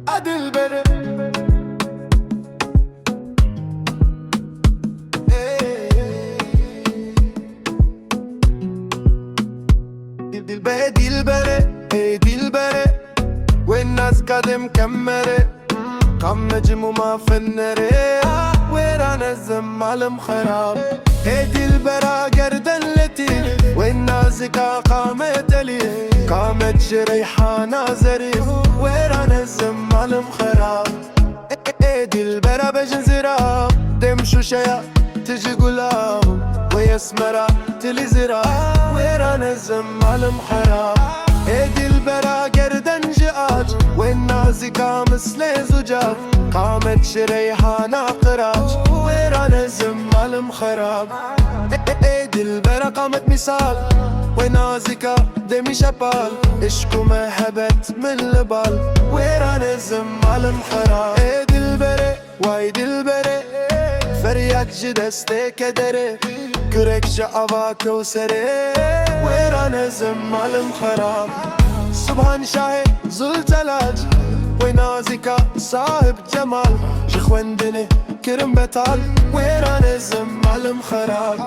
عادل بري دلبري والناس قاعدة مكمرة قام نجم وما فنري ويران الزم على مخراب دلبرا قردن لتي والناس قامت لي قامت جريحانة زريف ويران الزم على مخراب دلبرا بجن زراب دمشو شيا تجي قلاب ويسمرا تلي زراب ويران الزم على مخراب دلبرا قردن جاج والناس قامت لزجاج قامت شريحانة قراج ويران الزم على مخراب دلبرا قامت مثال ونازكا دمي شبال اشكو ما هبت من البال ويران الزم على مخراب دلبري واي دلبري فرياك جدستي كدري كرك جعبا كوسري ويران الزم على مخراب سبحان شاهي زل تلاج ونازكا صاحب جمال شخوندني كرم بتال ويران الزم على مخراب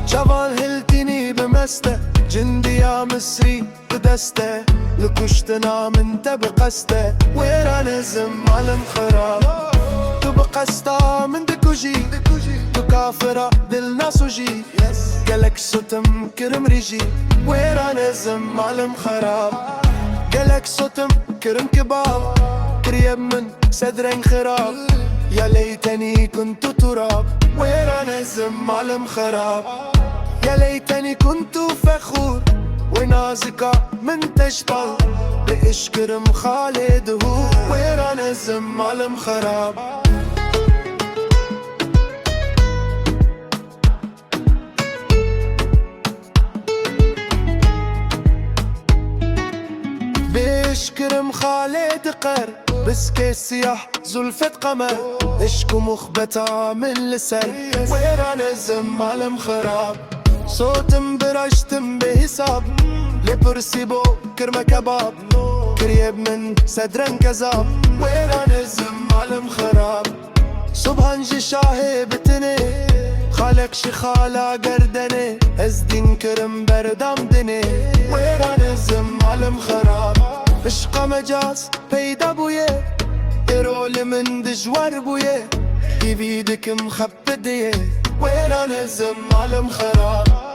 جوال هلتني بمسته جندي يا مصري بدسته لكشتنا من تبقسته ويران الزم على مخراب تبقستا من دكوجي تكافرة بالناس وجي قالك ستم كرم رجي ويران الزم على مخراب قالك ستم كرم كباب كريب من صدرين خراب يا ليتني كنت تراب ويران الزم على مخراب يا ليتني كنت فخور ونازكا من تشبال بإشكرم خالد هو ويران الزم على مخراب بإشكرم خالد قر بس كيس سياح زلفة قمر اشكو مخبتا من لسر ويران الزم على مخراب صوت برشتم بحساب لبرسيبو كرمة كباب كريب من صدرن كذاب ويران الزم على مخراب سبحان جي شاهي بتني خالق شي خالا قردني ازدين كرم بردام دني ويران الزم على مخراب عشق مجاز بيدا بويه يرول من دجوار بويه يبيدك مخبديه ويران الزم على مخراب